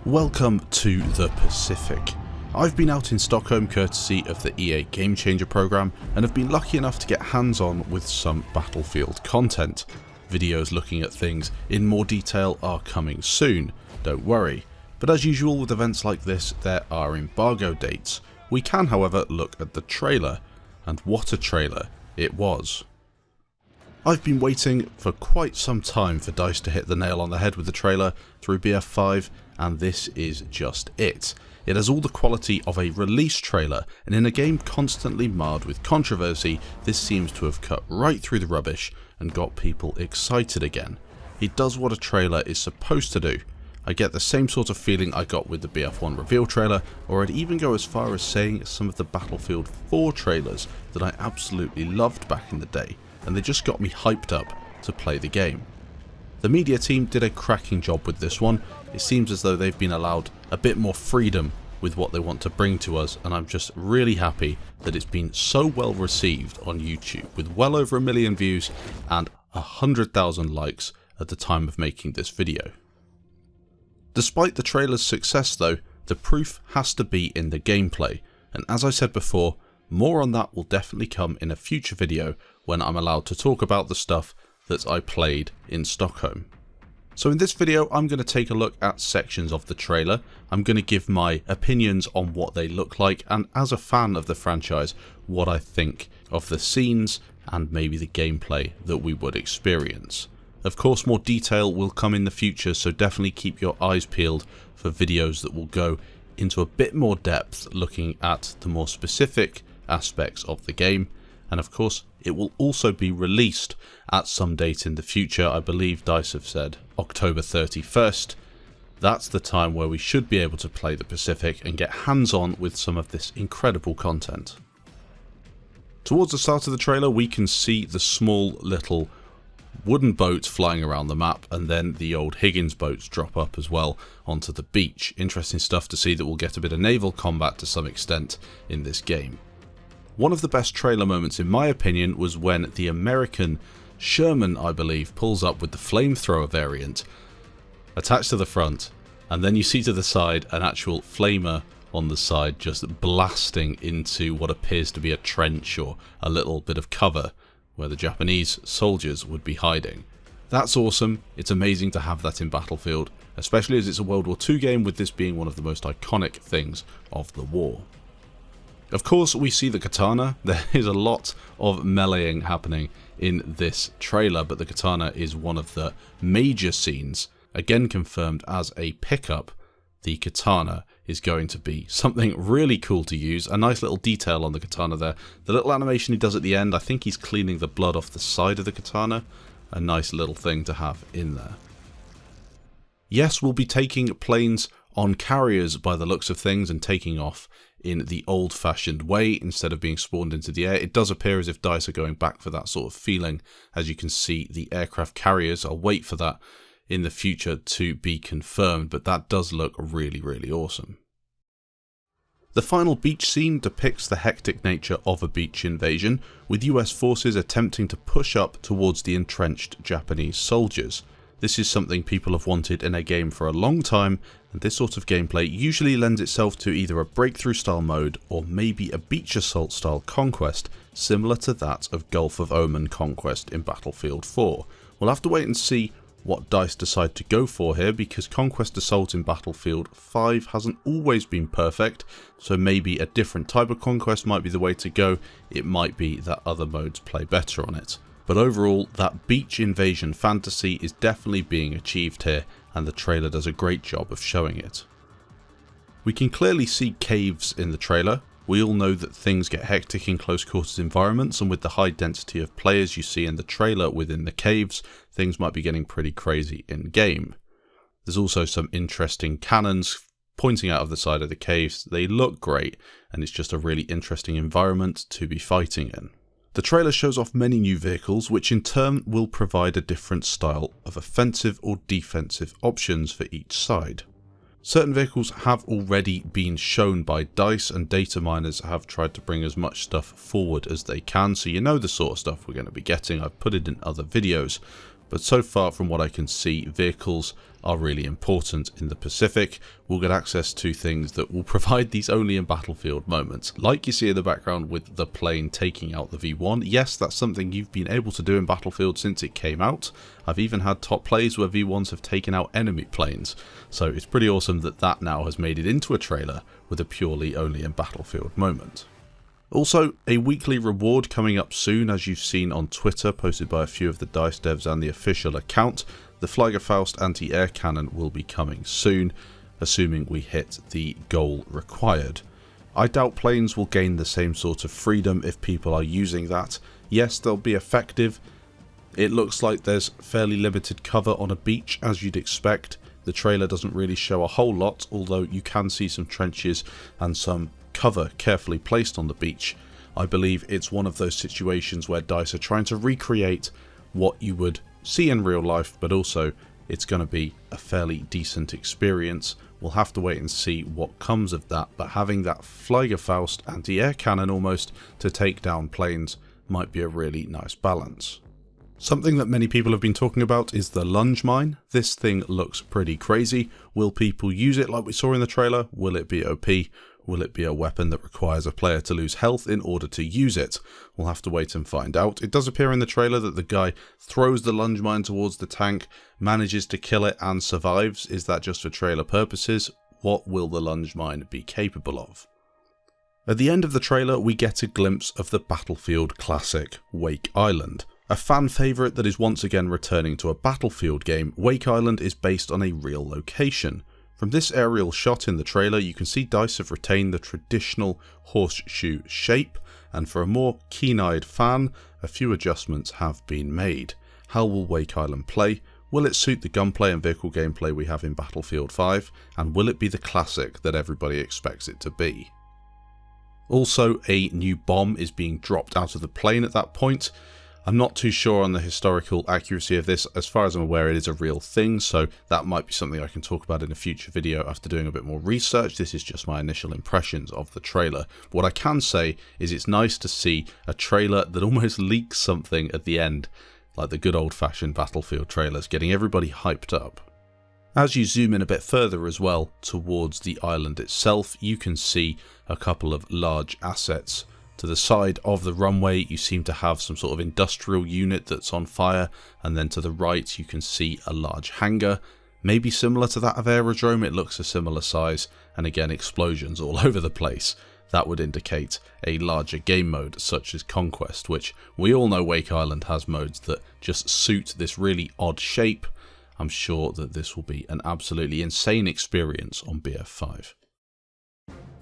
Welcome to the Pacific. I've been out in Stockholm courtesy of the EA Game Changer program and have been lucky enough to get hands-on with some Battlefield content. Videos looking at things in more detail are coming soon, don't worry. But as usual with events like this, there are embargo dates. We can, however, look at the trailer, and what a trailer it was. I've been waiting for quite some time for DICE to hit the nail on the head with the trailer through BF5, and this is just it. It has all the quality of a release trailer, and in a game constantly marred with controversy, this seems to have cut right through the rubbish and got people excited again. It does what a trailer is supposed to do. I get the same sort of feeling I got with the BF1 reveal trailer, or I'd even go as far as saying some of the Battlefield 4 trailers that I absolutely loved back in the day, and they just got me hyped up to play the game. The media team did a cracking job with this one. It seems as though they've been allowed a bit more freedom with what they want to bring to us, and I'm just really happy that it's been so well received on YouTube, with well over 1 million views and 100,000 likes at the time of making this video. Despite the trailer's success though, the proof has to be in the gameplay, and as I said before, more on that will definitely come in a future video when I'm allowed to talk about the stuff that I played in Stockholm. So in this video I'm going to take a look at sections of the trailer. I'm going to give my opinions on what they look like, and as a fan of the franchise, what I think of the scenes and maybe the gameplay that we would experience. Of course, more detail will come in the future, so definitely keep your eyes peeled for videos that will go into a bit more depth looking at the more specific aspects of the game. And of course, it will also be released at some date in the future. I believe DICE have said October 31st. That's the time where we should be able to play the Pacific and get hands-on with some of this incredible content. Towards the start of the trailer, we can see the small little wooden boats flying around the map, and then the old Higgins boats drop up as well onto the beach. Interesting stuff to see that we'll get a bit of naval combat to some extent in this game. One of the best trailer moments in my opinion was when the American Sherman, I believe, pulls up with the flamethrower variant attached to the front, and then you see to the side an actual flamer on the side just blasting into what appears to be a trench or a little bit of cover where the Japanese soldiers would be hiding. That's awesome. It's amazing to have that in Battlefield, especially as it's a World War II game, with this being one of the most iconic things of the war. Of course, we see the Katana. There is a lot of meleeing happening in this trailer, but the Katana is one of the major scenes. Again confirmed as a pickup, the Katana is going to be something really cool to use. A nice little detail on the Katana there. The little animation he does at the end, I think he's cleaning the blood off the side of the Katana. A nice little thing to have in there. Yes, we'll be taking planes on carriers by the looks of things and taking off in the old-fashioned way instead of being spawned into the air. It does appear as if DICE are going back for that sort of feeling. As you can see, the aircraft carriers, I'll wait for that in the future to be confirmed, but that does look really, really awesome. The final beach scene depicts the hectic nature of a beach invasion, with US forces attempting to push up towards the entrenched Japanese soldiers. This is something people have wanted in a game for a long time, and this sort of gameplay usually lends itself to either a breakthrough style mode or maybe a beach assault style conquest, similar to that of Gulf of Oman conquest in Battlefield 4. We'll have to wait and see what DICE decide to go for here, because Conquest Assault in Battlefield 5 hasn't always been perfect, so maybe a different type of conquest might be the way to go. It might be that other modes play better on it. But overall, that beach invasion fantasy is definitely being achieved here, and the trailer does a great job of showing it. We can clearly see caves in the trailer. We all know that things get hectic in close quarters environments, and with the high density of players you see in the trailer within the caves, things might be getting pretty crazy in game. There's also some interesting cannons pointing out of the side of the caves. They look great, and it's just a really interesting environment to be fighting in. The trailer shows off many new vehicles, which in turn will provide a different style of offensive or defensive options for each side. Certain vehicles have already been shown by DICE, and data miners have tried to bring as much stuff forward as they can, so you know the sort of stuff we're going to be getting. I've put it in other videos. But so far from what I can see, vehicles are really important in the Pacific. We'll get access to things that will provide these only in Battlefield moments, like you see in the background with the plane taking out the V1. Yes, that's something you've been able to do in Battlefield since it came out. I've even had top plays where V1s have taken out enemy planes, so it's pretty awesome that that now has made it into a trailer with a purely only in Battlefield moment. Also, a weekly reward coming up soon, as you've seen on Twitter, posted by a few of the DICE devs and the official account. The Faust anti-air cannon will be coming soon, assuming we hit the goal required. I doubt planes will gain the same sort of freedom if people are using that. Yes, they'll be effective. It looks like there's fairly limited cover on a beach, as you'd expect. The trailer doesn't really show a whole lot, although you can see some trenches and some cover carefully placed on the beach. I believe it's one of those situations where DICE are trying to recreate what you would see in real life, but also it's going to be a fairly decent experience. We'll have to wait and see what comes of that, but having that Faust anti-air cannon almost to take down planes might be a really nice balance. Something that many people have been talking about is the Lunge Mine. This thing looks pretty crazy. Will people use it like we saw in the trailer? Will it be OP? Will it be a weapon that requires a player to lose health in order to use it? We'll have to wait and find out. It does appear in the trailer that the guy throws the Lunge Mine towards the tank, manages to kill it and survives. Is that just for trailer purposes? What will the Lunge Mine be capable of? At the end of the trailer, we get a glimpse of the Battlefield classic, Wake Island. A fan favourite that is once again returning to a Battlefield game, Wake Island is based on a real location. From this aerial shot in the trailer, you can see DICE have retained the traditional horseshoe shape, and for a more keen-eyed fan, a few adjustments have been made. How will Wake Island play? Will it suit the gunplay and vehicle gameplay we have in Battlefield 5? And will it be the classic that everybody expects it to be? Also, a new bomb is being dropped out of the plane at that point. I'm not too sure on the historical accuracy of this. As far as I'm aware, it is a real thing, so that might be something I can talk about in a future video after doing a bit more research. This is just my initial impressions of the trailer. What I can say is it's nice to see a trailer that almost leaks something at the end, like the good old-fashioned Battlefield trailers, getting everybody hyped up. As you zoom in a bit further as well towards the island itself, you can see a couple of large assets. To the side of the runway, you seem to have some sort of industrial unit that's on fire, and then to the right you can see a large hangar, maybe similar to that of Aerodrome. It looks a similar size, and again explosions all over the place. That would indicate a larger game mode such as Conquest, which we all know Wake Island has modes that just suit this really odd shape. I'm sure that this will be an absolutely insane experience on BF5.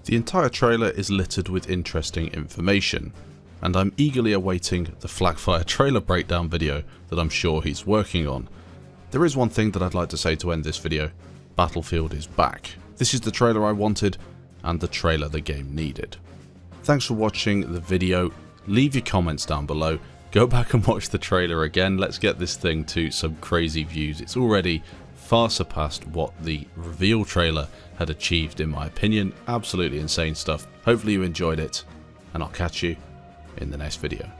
The entire trailer is littered with interesting information, and I'm eagerly awaiting the Flakfire trailer breakdown video that I'm sure he's working on. There is one thing that I'd like to say to end this video: Battlefield is back. This is the trailer I wanted, and the trailer the game needed. Thanks for watching the video. Leave your comments down below. Go back and watch the trailer again. Let's get this thing to some crazy views. It's already far surpassed what the reveal trailer had achieved, in my opinion. Absolutely insane stuff. Hopefully you enjoyed it, and I'll catch you in the next video.